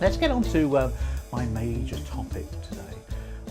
Let's get on to my major topic today,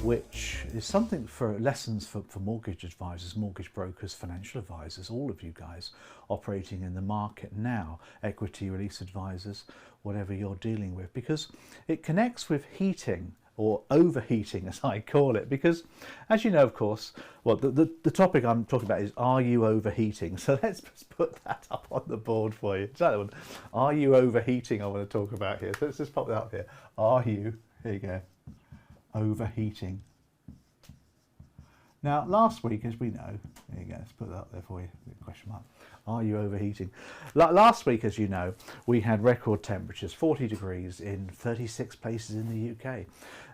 which is something for lessons for mortgage advisors, mortgage brokers, financial advisors, all of you guys operating in the market now, equity release advisors, whatever you're dealing with, because it connects with heating, or overheating as I call it, because as you know, of course, well, the topic I'm talking about is, are you overheating? So let's just put that up on the board for you. That one, are you overheating, I want to talk about here. So let's just pop that up here. Are you, here you go, overheating? Now, last week, as we know, there you go, let's put that up there for you, question mark. Are you overheating? Last week, as you know, we had record temperatures, 40 degrees in 36 places in the UK.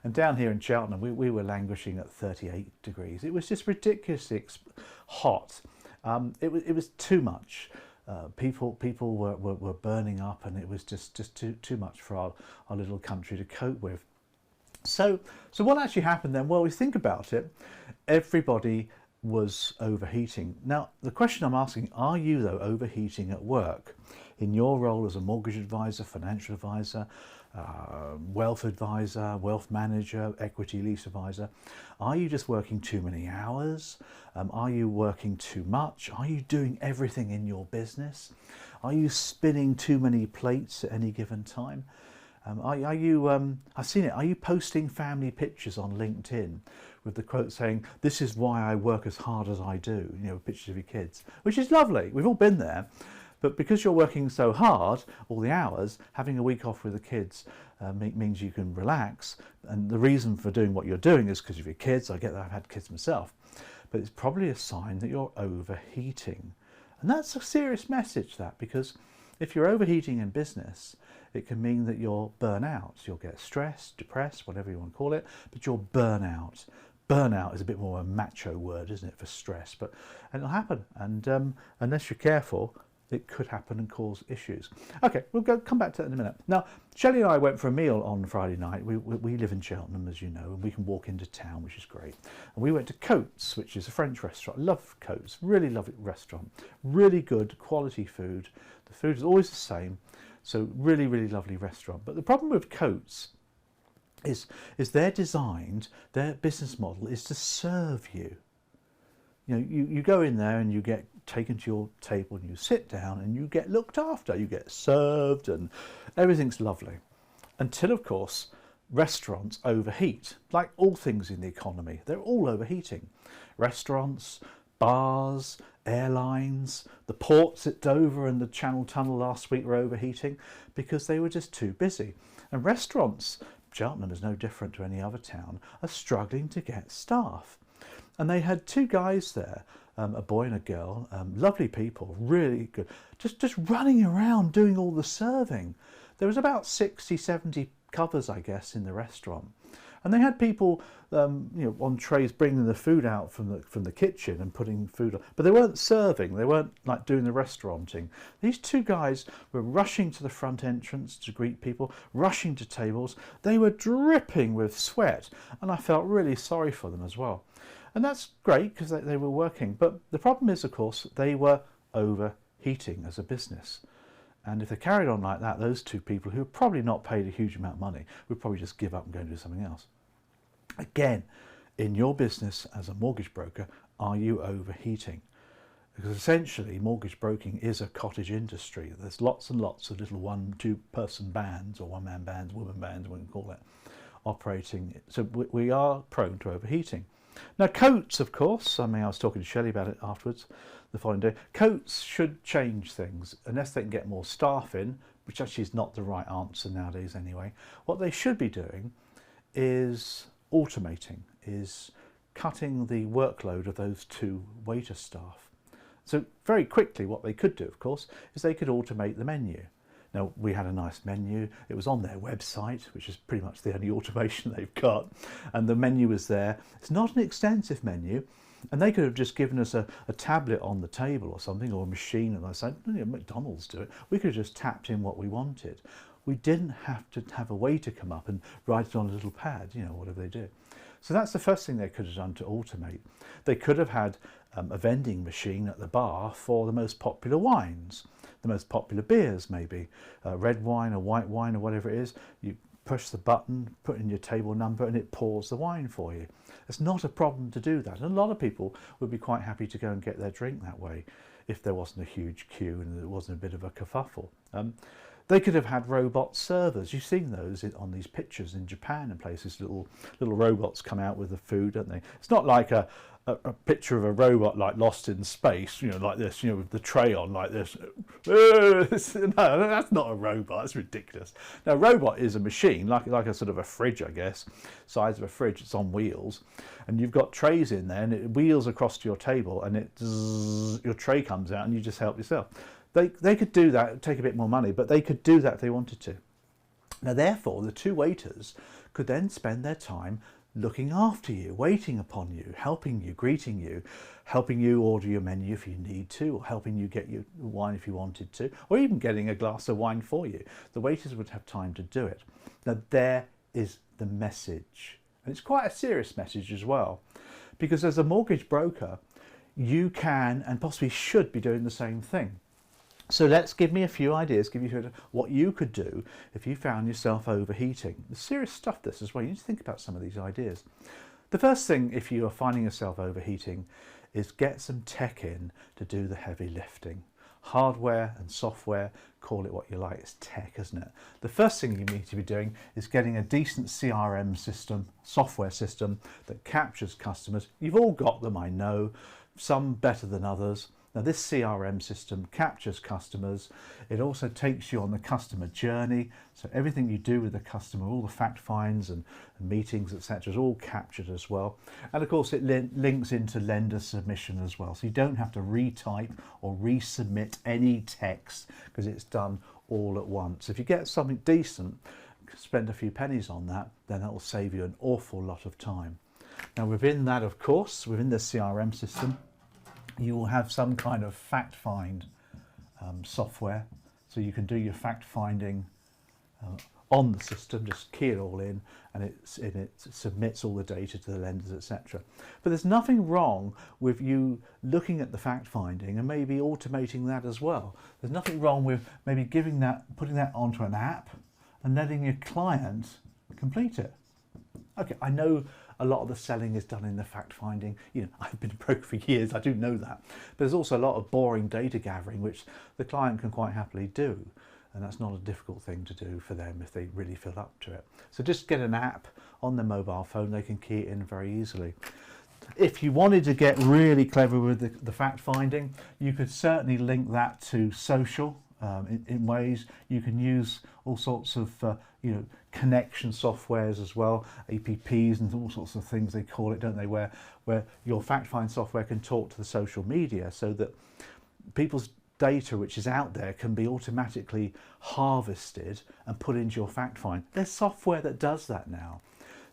And down here in Cheltenham, we were languishing at 38 degrees. It was just ridiculously hot. It was too much. People were burning up, and it was just too much for our little country to cope with. So what actually happened then? Well, we think about it, everybody was overheating. Now, the question I'm asking, are you though overheating at work? In your role as a mortgage advisor, financial advisor, wealth advisor, wealth manager, equity lease advisor, are you just working too many hours? Are you working too much? Are you doing everything in your business? Are you spinning too many plates at any given time? Are you, I've seen it, are you posting family pictures on LinkedIn with the quote saying, this is why I work as hard as I do, you know, pictures of your kids, which is lovely, we've all been there, but because you're working so hard, all the hours, having a week off with the kids means you can relax, and the reason for doing what you're doing is because of your kids. I get that, I've had kids myself, but it's probably a sign that you're overheating, and that's a serious message, that, because if you're overheating in business, it can mean that you'll burn out. You'll get stressed, depressed, whatever you want to call it, but you'll burn out. Burnout is a bit more of a macho word, isn't it, for stress, but it'll happen, and unless you're careful, it could happen and cause issues. Okay, we'll come back to that in a minute. Now, Shelley and I went for a meal on Friday night. We live in Cheltenham, as you know, and we can walk into town, which is great. And we went to Coates, which is a French restaurant. I love Coates, really lovely restaurant. Really good quality food. The food is always the same. So really, really lovely restaurant. But the problem with Coates is they're designed, their business model is to serve you. You know, you go in there and you get taken to your table and you sit down and you get looked after. You get served and everything's lovely. Until, of course, restaurants overheat. Like all things in the economy, they're all overheating. Restaurants, bars, airlines, the ports at Dover and the Channel Tunnel last week were overheating because they were just too busy. And restaurants, Cheltenham is no different to any other town, are struggling to get staff. And they had two guys there, a boy and a girl, lovely people, really good, just running around doing all the serving. There was about 60, 70 covers, I guess, in the restaurant. And they had people, you know, on trays bringing the food out from the kitchen and putting food on. But they weren't serving. They weren't like doing the restauranting. These two guys were rushing to the front entrance to greet people, rushing to tables. They were dripping with sweat, and I felt really sorry for them as well. And that's great because they were working. But the problem is, of course, they were overheating as a business. And if they carried on like that, those two people, who are probably not paid a huge amount of money, would probably just give up and go and do something else. Again, in your business as a mortgage broker, are you overheating? Because essentially, mortgage broking is a cottage industry. There's lots and lots of little 1-2 person bands, or one-man bands, woman bands, we can call it, operating. So we are prone to overheating. Now, Coates, of course, I mean, I was talking to Shelley about it afterwards, the following day. Coates should change things unless they can get more staff in, which actually is not the right answer nowadays anyway. What they should be doing is automating, is cutting the workload of those two waiter staff. So very quickly, what they could do, of course, is they could automate the menu. Now, we had a nice menu. It was on their website, which is pretty much the only automation they've got. And the menu was there. It's not an extensive menu. And they could have just given us a tablet on the table or something, or a machine, and I said, you know, McDonald's do it. We could have just tapped in what we wanted. We didn't have to have a waiter come up and write it on a little pad, you know, whatever they do. So that's the first thing they could have done to automate. They could have had a vending machine at the bar for the most popular wines, the most popular beers maybe, red wine or white wine or whatever it is. You push the button, put in your table number, and it pours the wine for you. It's not a problem to do that. And a lot of people would be quite happy to go and get their drink that way if there wasn't a huge queue and there wasn't a bit of a kerfuffle. They could have had robot servers. You've seen those on these pictures in Japan and places. Little robots come out with the food, don't they? It's not like a picture of a robot like lost in space, you know, like this, you know, with the tray on like this. No, that's not a robot. That's ridiculous. Now, a robot is a machine, like a sort of a fridge, I guess, size of a fridge. It's on wheels, and you've got trays in there, and it wheels across to your table, and your tray comes out, and you just help yourself. They could do that. It would take a bit more money, but they could do that if they wanted to. Now, therefore, the two waiters could then spend their time looking after you, waiting upon you, helping you, greeting you, helping you order your menu if you need to, or helping you get your wine if you wanted to, or even getting a glass of wine for you. The waiters would have time to do it. Now, there is the message. And it's quite a serious message as well, because as a mortgage broker, you can and possibly should be doing the same thing. So give me a few ideas, give you what you could do if you found yourself overheating. It's serious stuff, this as well. You need to think about some of these ideas. The first thing, if you are finding yourself overheating, is get some tech in to do the heavy lifting. Hardware and software, call it what you like, it's tech, isn't it? The first thing you need to be doing is getting a decent CRM system, software system that captures customers. You've all got them, I know, some better than others. Now, this CRM system captures customers. It also takes you on the customer journey. So everything you do with the customer, all the fact finds and meetings, etc., is all captured as well. And of course, it links into lender submission as well. So you don't have to retype or resubmit any text because it's done all at once. If you get something decent, spend a few pennies on that, then that will save you an awful lot of time. Now, within that, of course, within the CRM system, you will have some kind of fact find software, so you can do your fact finding on the system. Just key it all in, and it submits all the data to the lenders, etc. But there's nothing wrong with you looking at the fact finding and maybe automating that as well. There's nothing wrong with maybe putting that onto an app and letting your client complete it. Okay, I know a lot of the selling is done in the fact finding. You know, I've been a broker for years, I do know that. But there's also a lot of boring data gathering, which the client can quite happily do. And that's not a difficult thing to do for them if they really feel up to it. So just get an app on their mobile phone, they can key it in very easily. If you wanted to get really clever with the fact finding, you could certainly link that to social in ways. You can use all sorts of connection softwares as well, APPs and all sorts of things they call it, don't they, where your fact find software can talk to the social media so that people's data which is out there can be automatically harvested and put into your fact find. There's software that does that now.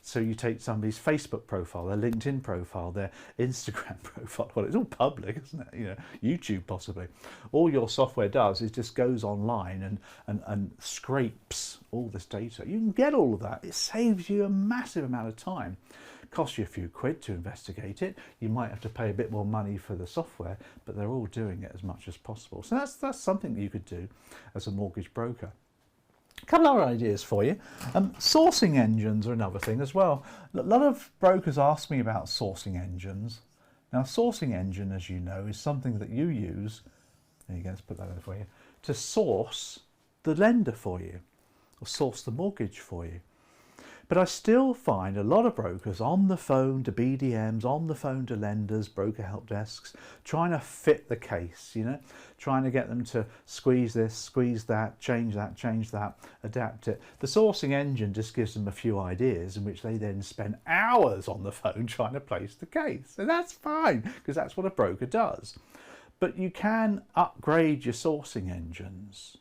So you take somebody's Facebook profile, their LinkedIn profile, their Instagram profile. Well, it's all public, isn't it? You know, YouTube possibly. All your software does is just goes online and scrapes all this data. You can get all of that. It saves you a massive amount of time. It costs you a few quid to investigate it. You might have to pay a bit more money for the software, but they're all doing it as much as possible. So that's something that you could do as a mortgage broker. A couple other ideas for you. Sourcing engines are another thing as well. A lot of brokers ask me about sourcing engines. Now, a sourcing engine, as you know, is something that you use, there you go, let's put that in for you, to source the lender for you, or source the mortgage for you. But I still find a lot of brokers on the phone to BDMs, on the phone to lenders, broker help desks, trying to fit the case, you know, trying to get them to squeeze this, squeeze that, change that, adapt it. The sourcing engine just gives them a few ideas in which they then spend hours on the phone trying to place the case. And that's fine, because that's what a broker does. But you can upgrade your sourcing engines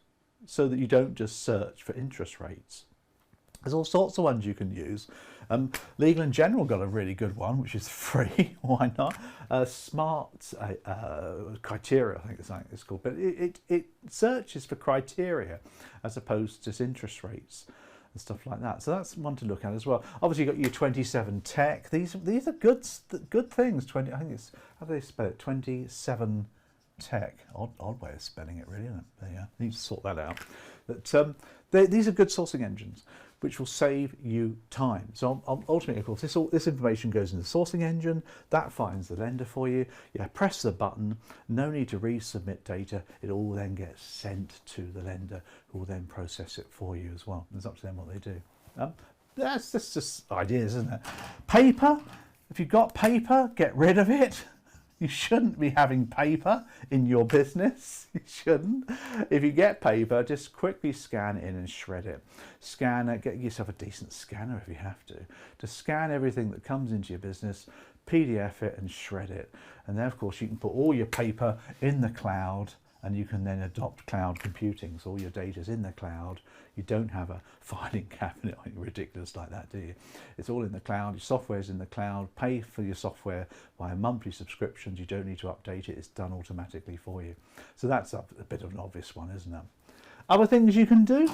so that you don't just search for interest rates. There's all sorts of ones you can use. Legal & General got a really good one, which is free. Why not? Smart criteria, I think it's called. But it searches for criteria as opposed to just interest rates and stuff like that. So that's one to look at as well. Obviously, you've got your 27 Tech. These are good things. I think it's, how do they spell it? 27 Tech. Odd way of spelling it, really, isn't it? There you go. Need to sort that out. But these are good sourcing engines. which will save you time. So ultimately, of course, this information goes in the sourcing engine, that finds the lender for you. You press the button, no need to resubmit data. It all then gets sent to the lender, who will then process it for you as well. It's up to them what they do. That's just ideas, isn't it? Paper, if you've got paper, get rid of it. You shouldn't be having paper in your business. You shouldn't. If you get paper, just quickly scan it in and shred it. Scan it, get yourself a decent scanner if you have to scan everything that comes into your business, PDF it and shred it. And then of course you can put all your paper in the cloud, and you can then adopt cloud computing. So all your data's in the cloud. You don't have a filing cabinet or anything ridiculous like that, do you? It's all in the cloud. Your software's in the cloud. Pay for your software via monthly subscriptions. You don't need to update it. It's done automatically for you. So that's a bit of an obvious one, isn't it? Other things you can do.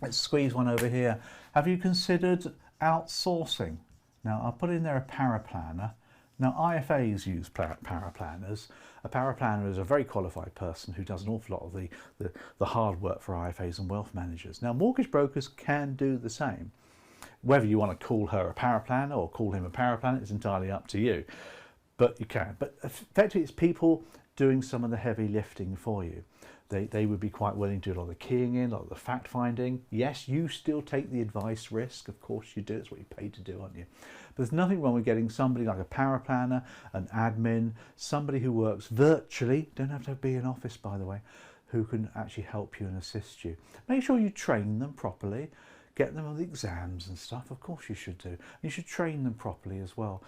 Let's squeeze one over here. Have you considered outsourcing? Now, I'll put in there a paraplanner. Now, IFAs use paraplanners. A paraplanner is a very qualified person who does an awful lot of the hard work for IFAs and wealth managers. Now, mortgage brokers can do the same. Whether you want to call her a paraplanner or call him a paraplanner is entirely up to you. But you can. But effectively, it's people doing some of the heavy lifting for you. They would be quite willing to do a lot of the keying in, a lot of the fact finding. Yes, you still take the advice risk. Of course you do. It's what you paid to do, aren't you? But there's nothing wrong with getting somebody like a paraplanner, an admin, somebody who works virtually. Don't have to be in office, by the way, who can actually help you and assist you. Make sure you train them properly. Get them on the exams and stuff, of course you should do. You should train them properly as well.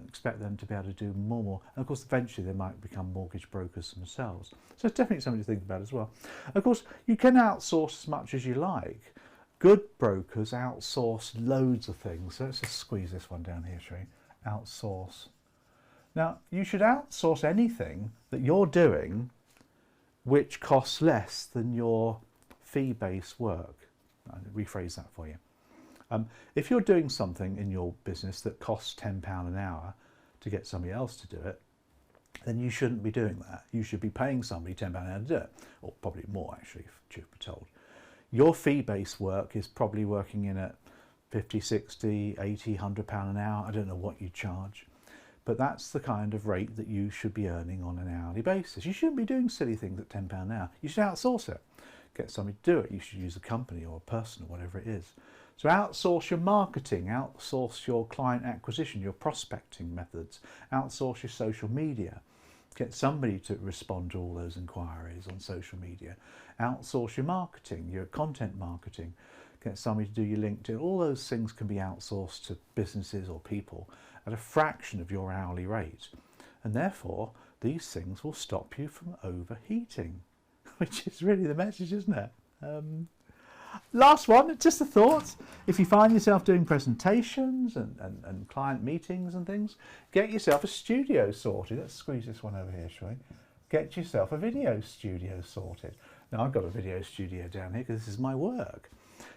Expect them to be able to do more. And of course, eventually they might become mortgage brokers themselves. So it's definitely something to think about as well. Of course, you can outsource as much as you like. Good brokers outsource loads of things. So let's just squeeze this one down here, shall we? Outsource. Now, you should outsource anything that you're doing which costs less than your fee-based work. I'll rephrase that for you. If you're doing something in your business that costs £10 an hour to get somebody else to do it, then you shouldn't be doing that. You should be paying somebody £10 an hour to do it, or probably more actually, if truth be told. Your fee-based work is probably working in at 50, 60, 80, £100 an hour. I don't know what you charge, but that's the kind of rate that you should be earning on an hourly basis. You shouldn't be doing silly things at £10 an hour. You should outsource it. Get somebody to do it. You should use a company or a person or whatever it is. So outsource your marketing, outsource your client acquisition, your prospecting methods, outsource your social media. Get somebody to respond to all those inquiries on social media. Outsource your marketing, your content marketing. Get somebody to do your LinkedIn. All those things can be outsourced to businesses or people at a fraction of your hourly rate. And therefore, these things will stop you from overheating. Which is really the message, isn't it? Last one, just a thought. If you find yourself doing presentations and client meetings and things, get yourself a studio sorted. Let's squeeze this one over here, shall we? Get yourself a video studio sorted. Now, I've got a video studio down here because this is my work.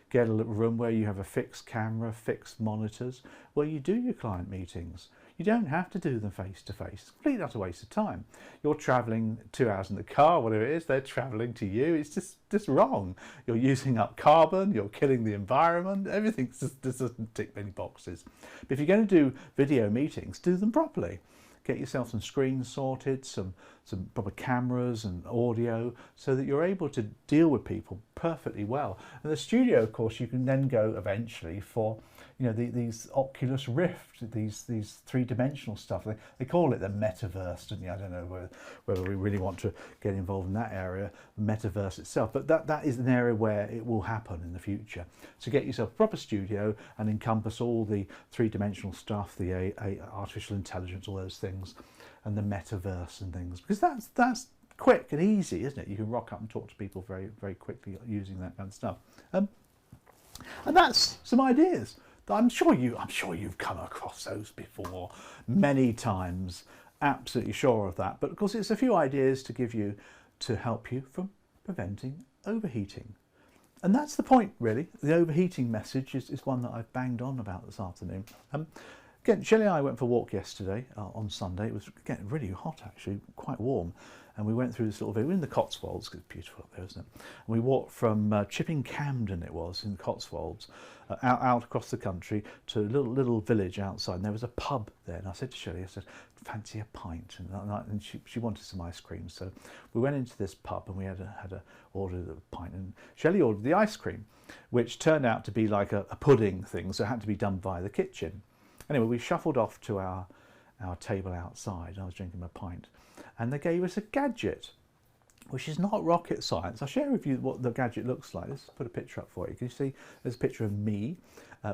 Get a little room where you have a fixed camera, fixed monitors, where you do your client meetings. You don't have to do them face to face. It's completely not a waste of time. You're travelling 2 hours in the car, whatever it is, they're travelling to you. It's just wrong. You're using up carbon, you're killing the environment, everything just doesn't tick many boxes. But if you're going to do video meetings, do them properly. Get yourself some screens sorted, some proper cameras and audio, so that you're able to deal with people perfectly well. And the studio, of course, you can then go eventually for, you know, these Oculus Rift, these three-dimensional stuff. They call it the metaverse, don't you? I don't know whether we really want to get involved in that area, the metaverse itself, but that is an area where it will happen in the future. So get yourself a proper studio and encompass all the three-dimensional stuff, the artificial intelligence, all those things, and the metaverse and things, because that's quick and easy, isn't it? You can rock up and talk to people very, very quickly using that kind of stuff. And that's some ideas. I'm sure you've come across those before many times. Absolutely sure of that. But of course, it's a few ideas to give you to help you from preventing overheating. And that's the point, really. The overheating message is one that I've banged on about this afternoon. Again, Shelley and I went for a walk yesterday on Sunday. It was getting really hot, actually, quite warm. And we went through this little village. We're in the Cotswolds, 'cause it's beautiful up there, isn't it? And we walked from Chipping Campden, it was, in the Cotswolds, out across the country to a little village outside. And there was a pub there. And I said to Shelley, I said, fancy a pint? And she wanted some ice cream. So we went into this pub and we had a ordered a pint. And Shelley ordered the ice cream, which turned out to be like a pudding thing. So it had to be done via the kitchen. Anyway, we shuffled off to our table outside. I was drinking my pint. And they gave us a gadget, which is not rocket science. I'll share with you what the gadget looks like. Let's put a picture up for you. Can you see? There's a picture of me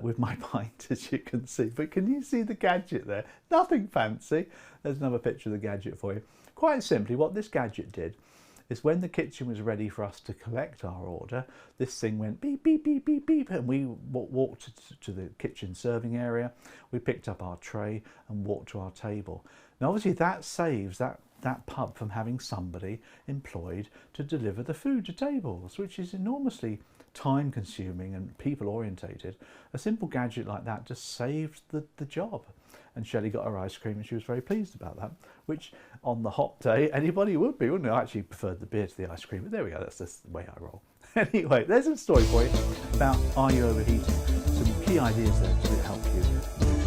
with my pint, as you can see. But can you see the gadget there? Nothing fancy. There's another picture of the gadget for you. Quite simply, what this gadget did is when the kitchen was ready for us to collect our order, this thing went beep, beep, beep, beep, beep, and we walked to the kitchen serving area. We picked up our tray and walked to our table. Now, obviously, that saves that pub from having somebody employed to deliver the food to tables, which is enormously time consuming and people orientated. A simple gadget like that just saved the job. And Shelley got her ice cream and she was very pleased about that, which on the hot day anybody would be, wouldn't it? I actually preferred the beer to the ice cream, but there we go, that's just the way I roll. Anyway, there's a story for you about Are You Overheating? Some key ideas there to help you